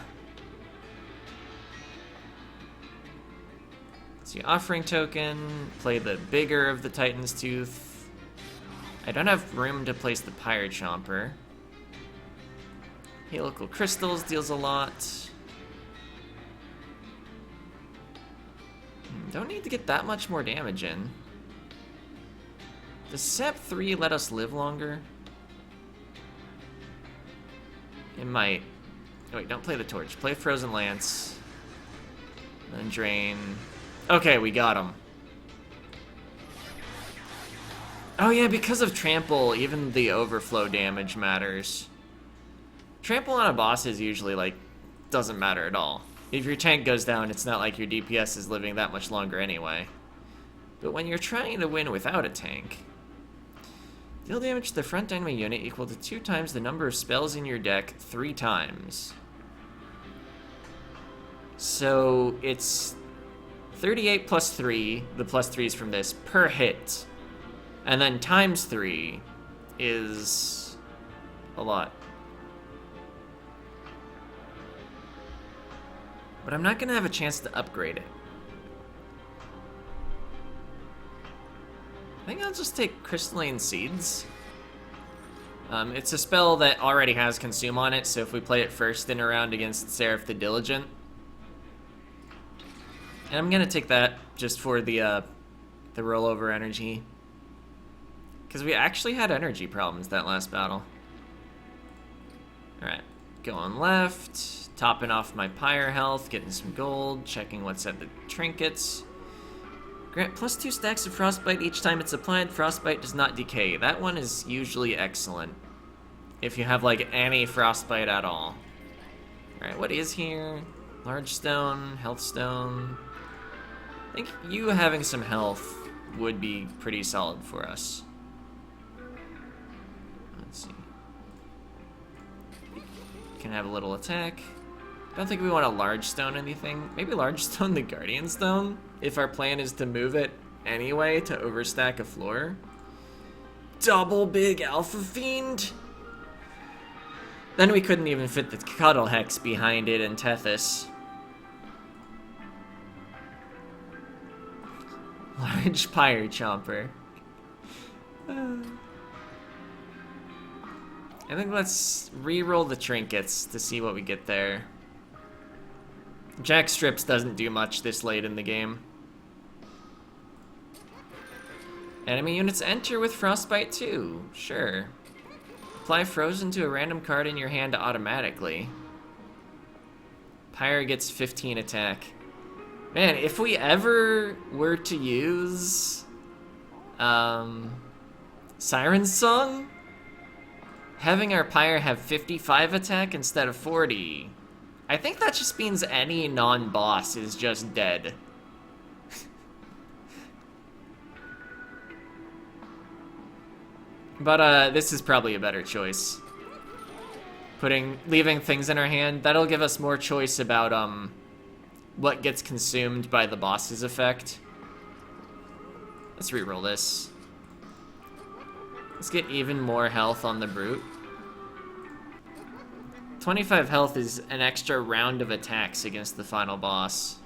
Let's see, offering token, play the bigger of the Titan's Tooth. I don't have room to place the Pyre Chomper. Helical Crystals deals a lot. Don't need to get that much more damage in. Does Sep 3 let us live longer? It might. Oh, wait, don't play the torch. Play Frozen Lance. Then drain. Okay, we got him. Oh yeah, because of trample, even the overflow damage matters. Trample on a boss is usually, like, doesn't matter at all. If your tank goes down, it's not like your DPS is living that much longer anyway. But when you're trying to win without a tank, deal damage to the front enemy unit equal to 2 times the number of spells in your deck 3 times. So it's 38 plus 3, the plus 3s from this, per hit. And then times 3 is a lot. But I'm not going to have a chance to upgrade it. I think I'll just take Crystalline Seeds. It's a spell that already has Consume on it, so if we play it first in a round against Seraph the Diligent. And I'm gonna take that just for the rollover energy. Because we actually had energy problems that last battle. Alright, going left, topping off my Pyre health, getting some gold, checking what's at the trinkets. Grant plus 2 stacks of Frostbite each time it's applied. Frostbite does not decay. That one is usually excellent. If you have, like, any Frostbite at all. Alright, what is here? Large Stone, Health Stone. I think you having some health would be pretty solid for us. Let's see. Can have a little attack. I don't think we want a Large Stone anything. Maybe Large Stone the Guardian Stone? If our plan is to move it anyway to overstack a floor. Double big Alpha Fiend? Then we couldn't even fit the Cuddle Hex behind it in Tethys. Large Pyre Chomper. I think let's re-roll the trinkets to see what we get there. Jack Strips doesn't do much this late in the game. Enemy units enter with Frostbite too. Sure. Apply Frozen to a random card in your hand automatically. Pyre gets 15 attack. Man, if we ever were to use Siren's Song, having our Pyre have 55 attack instead of 40, I think that just means any non-boss is just dead. But this is probably a better choice. Leaving things in our hand, that'll give us more choice about what gets consumed by the boss's effect. Let's reroll this. Let's get even more health on the Brute. 25 health is an extra round of attacks against the final boss.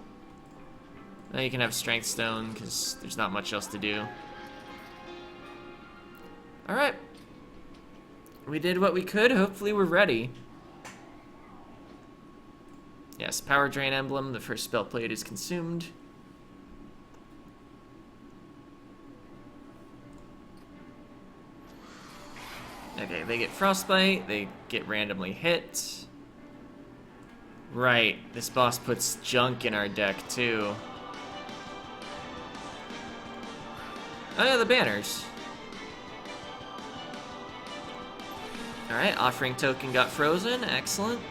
Now you can have Strength Stone, because there's not much else to do. Alright. We did what we could. Hopefully we're ready. Yes, Power Drain Emblem. The first spell played is consumed. Okay, they get Frostbite. They get randomly hit. Right, this boss puts junk in our deck, too. Oh yeah, the banners. Alright, Offering Token got frozen. Excellent.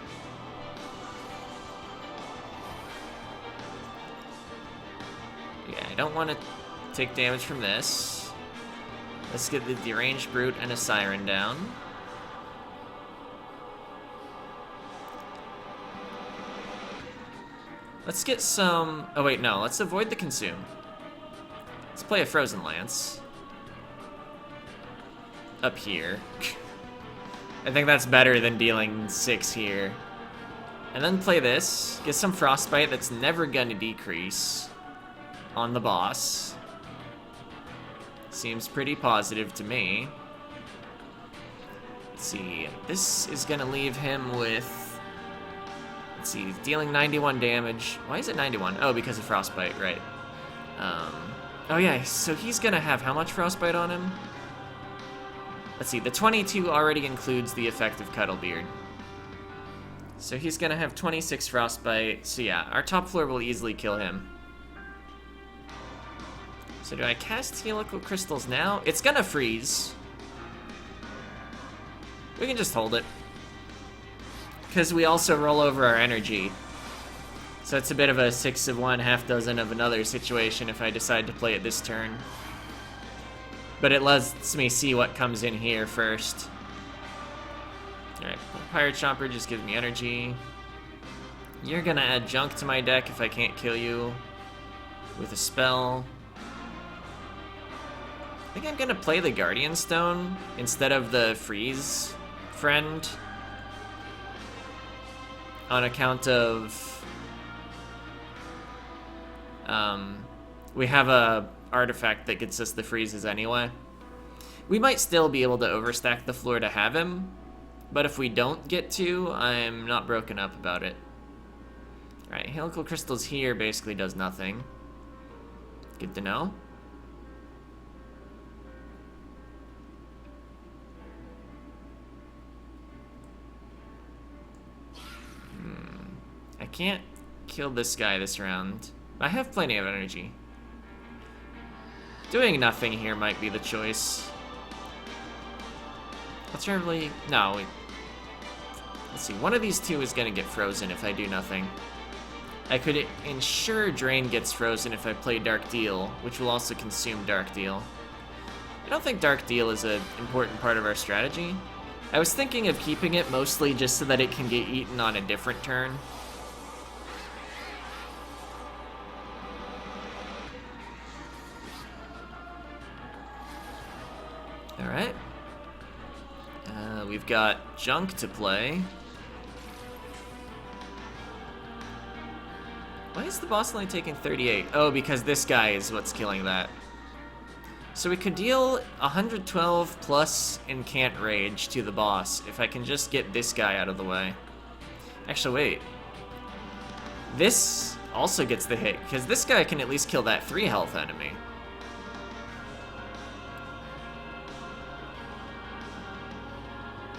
Yeah, I don't want to take damage from this. Let's get the Deranged Brute and a Siren down. Let's get some... Oh, wait, no. Let's avoid the consume. Let's play a Frozen Lance. Up here. I think that's better than dealing 6 here. And then play this. Get some Frostbite that's never gonna decrease on the boss. Seems pretty positive to me. Let's see. This is gonna leave him with... Let's see, dealing 91 damage. Why is it 91? Oh, because of Frostbite, right. Oh yeah, so he's gonna have how much Frostbite on him? Let's see, the 22 already includes the effect of Cuddlebeard. So he's gonna have 26 Frostbite. So yeah, our top floor will easily kill him. So do I cast Helical Crystals now? It's gonna freeze. We can just hold it. Because we also roll over our energy. So it's a bit of a 6 of one, half dozen of another situation if I decide to play it this turn. But it lets me see what comes in here first. Alright, Pirate Chomper just gives me energy. You're gonna add junk to my deck if I can't kill you with a spell. I think I'm gonna play the Guardian Stone instead of the Freeze Friend. On account of... we have a artifact that gets us the freezes anyway. We might still be able to overstack the floor to have him, but if we don't get to, I'm not broken up about it. Alright, Helical Crystals here basically does nothing. Good to know. I can't kill this guy this round. I have plenty of energy. Doing nothing here might be the choice. Alternatively, no. Let's see, one of these two is gonna get frozen if I do nothing. I could ensure Drain gets frozen if I play Dark Deal, which will also consume Dark Deal. I don't think Dark Deal is an important part of our strategy. I was thinking of keeping it mostly just so that it can get eaten on a different turn. Alright. We've got junk to play. Why is the boss only taking 38? Oh, because this guy is what's killing that. So we could deal 112 plus Incant Rage to the boss if I can just get this guy out of the way. Actually, wait. This also gets the hit, because this guy can at least kill that 3 health enemy.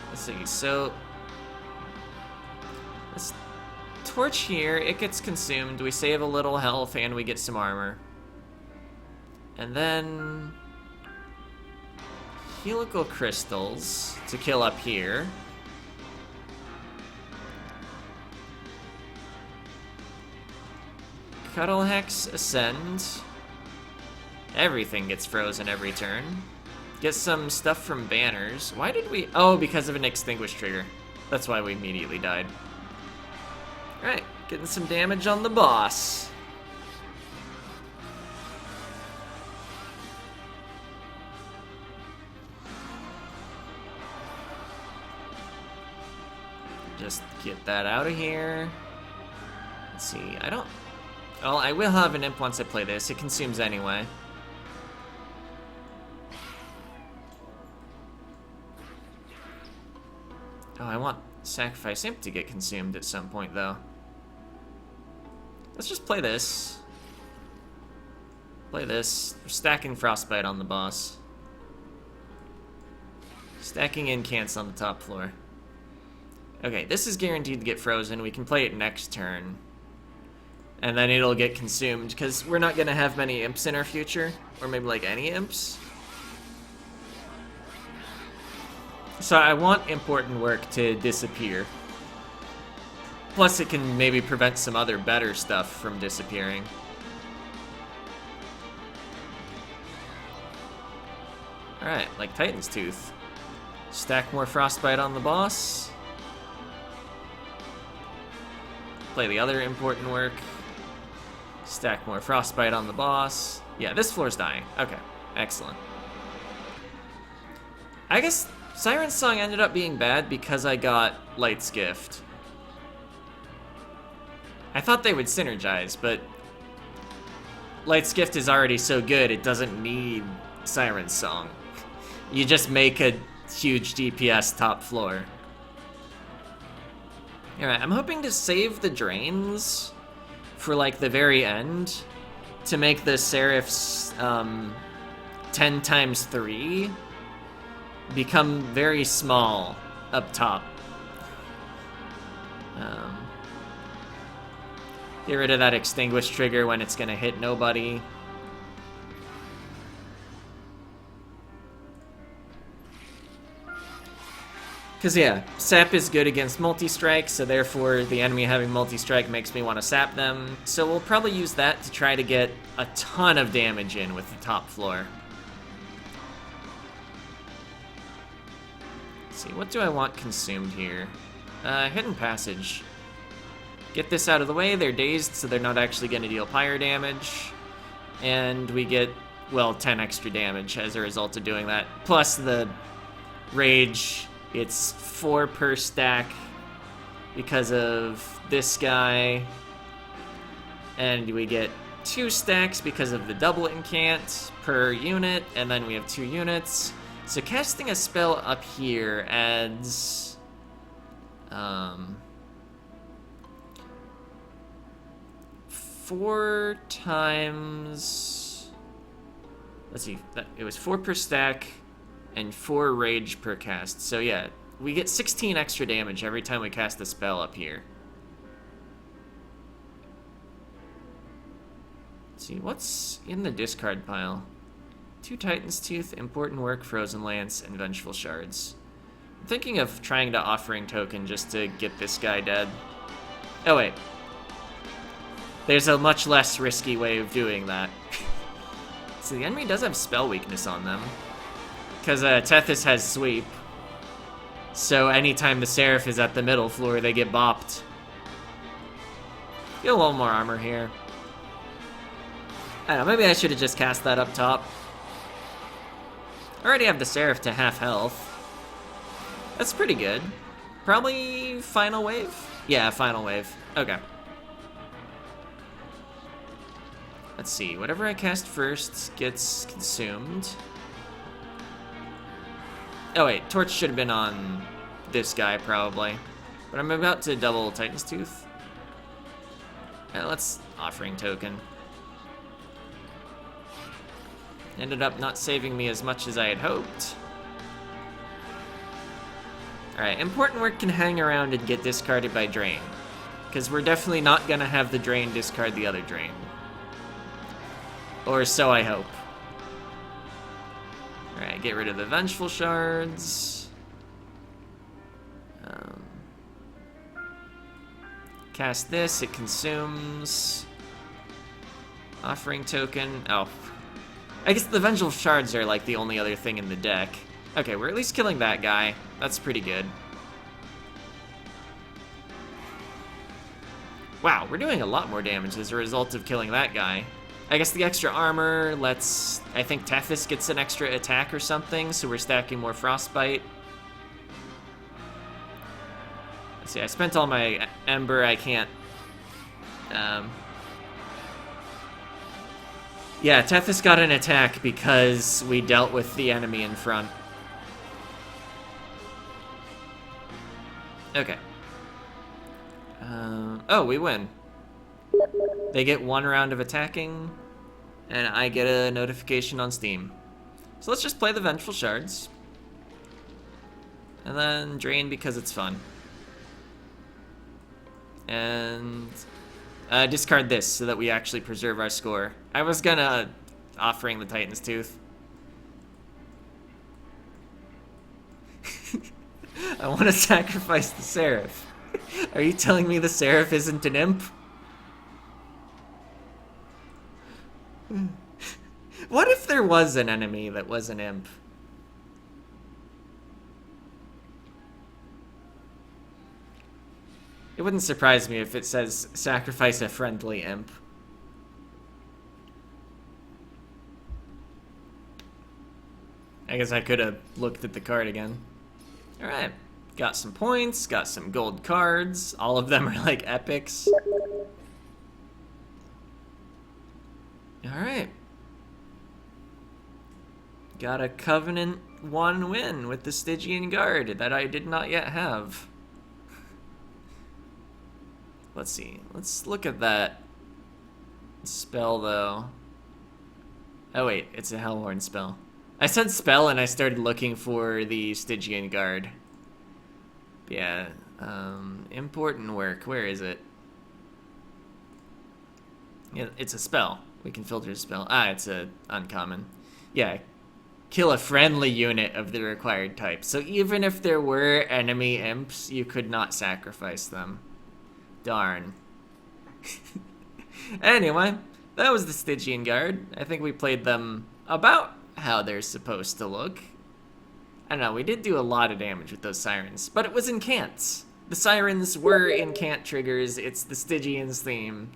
Let's see, so... let's torch here, it gets consumed, we save a little health, and we get some armor. And then... Helical Crystals to kill up here. Cuddle Hex, Ascend. Everything gets frozen every turn. Get some stuff from banners. Why did we... oh, because of an Extinguish trigger. That's why we immediately died. Alright, getting some damage on the boss. Just get that out of here. Let's see, I don't... well, I will have an imp once I play this. It consumes anyway. Oh, I want Sacrifice Imp to get consumed at some point, though. Let's just play this. Play this. We're stacking Frostbite on the boss. Stacking Incants on the top floor. Okay, this is guaranteed to get frozen. We can play it next turn. And then it'll get consumed, because we're not going to have many imps in our future. Or maybe, like, any imps. So I want important work to disappear. Plus it can maybe prevent some other better stuff from disappearing. Alright, like Titan's Tooth. Stack more Frostbite on the boss. Play the other important work. Stack more Frostbite on the boss. Yeah, this floor's dying. Okay, excellent. I guess Siren's Song ended up being bad because I got Light's Gift. I thought they would synergize, but Light's Gift is already so good, it doesn't need Siren's Song. You just make a huge DPS top floor. Alright, I'm hoping to save the drains for, like, the very end to make the Seraphs 10 times 3 become very small up top. Get rid of that extinguish trigger when it's gonna hit nobody. Because, yeah, sap is good against multi-strike, so therefore the enemy having multi-strike makes me want to sap them. So we'll probably use that to try to get a ton of damage in with the top floor. Let's see, what do I want consumed here? Hidden Passage. Get this out of the way, they're dazed, so they're not actually going to deal pyre damage. And we get, well, 10 extra damage as a result of doing that. Plus the rage, it's 4 per stack because of this guy. And we get 2 stacks because of the double incant per unit, and then we have 2 units. So casting a spell up here adds 4 times, let's see, it was 4 per stack and 4 rage per cast. So yeah, we get 16 extra damage every time we cast a spell up here. Let's see, what's in the discard pile? 2 Titan's Tooth, Important Work, Frozen Lance, and Vengeful Shards. I'm thinking of trying to Offering Token just to get this guy dead. Oh wait. There's a much less risky way of doing that. So the enemy does have spell weakness on them. Because Tethys has Sweep. So anytime the Seraph is at the middle floor, they get bopped. Get a little more armor here. I don't know, maybe I should have just cast that up top. I already have the Seraph to half health. That's pretty good. Probably Final Wave? Yeah, Final Wave. Okay. Let's see, whatever I cast first gets consumed. Oh wait, Torch should have been on this guy probably. But I'm about to double Titan's Tooth. Let's Offering Token. Ended up not saving me as much as I had hoped. Alright, Important Work can hang around and get discarded by Drain. Because we're definitely not going to have the Drain discard the other Drain. Or so I hope. Alright, get rid of the Vengeful Shards. Cast this, it consumes. Offering Token. Oh. I guess the Vengeful Shards are like the only other thing in the deck. Okay, we're at least killing that guy. That's pretty good. Wow, we're doing a lot more damage as a result of killing that guy. I guess the extra armor lets... I think Tethys gets an extra attack or something, so we're stacking more Frostbite. Let's see, I spent all my Ember, I can't... Yeah, Tethys got an attack because we dealt with the enemy in front. Okay. Oh, we win. They get 1 round of attacking, and I get a notification on Steam. So let's just play the Vengeful Shards. And then Drain because it's fun. And discard this so that we actually preserve our score. I was gonna Offering the Titan's Tooth. I want to sacrifice the Seraph. Are you telling me the Seraph isn't an imp? What if there was an enemy that was an imp? It wouldn't surprise me if it says sacrifice a friendly imp. I guess I could have looked at the card again. Alright. Got some points, got some gold cards. All of them are like epics. Alright. Got a Covenant 1 win with the Stygian Guard that I did not yet have. Let's see. Let's look at that spell, though. Oh, wait. It's a Hellhorned spell. I said spell, and I started looking for the Stygian Guard. Yeah. Important work. Where is it? Yeah, it's a spell. We can filter a spell. Ah, it's a uncommon. Yeah. Kill a friendly unit of the required type. So even if there were enemy imps, you could not sacrifice them. Darn. Anyway, that was the Stygian Guard. I think we played them about how they're supposed to look. I don't know, we did do a lot of damage with those sirens, but it was incants. The sirens were incant triggers. It's the Stygian's theme.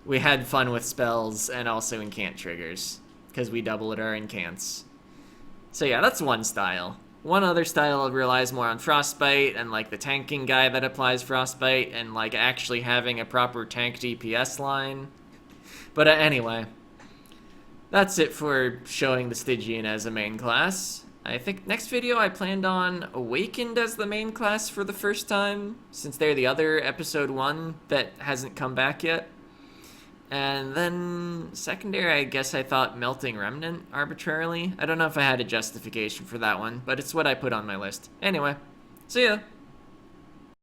We had fun with spells and also incant triggers, because we doubled our incants. So yeah, that's one style. One other style relies more on Frostbite and like the tanking guy that applies Frostbite and like actually having a proper tank DPS line. But anyway, that's it for showing the Stygian as a main class. I think next video I planned on Awakened as the main class for the first time, since they're the other episode 1 that hasn't come back yet. And then secondary, I guess I thought Melting Remnant arbitrarily. I don't know if I had a justification for that one, but it's what I put on my list. Anyway, see ya!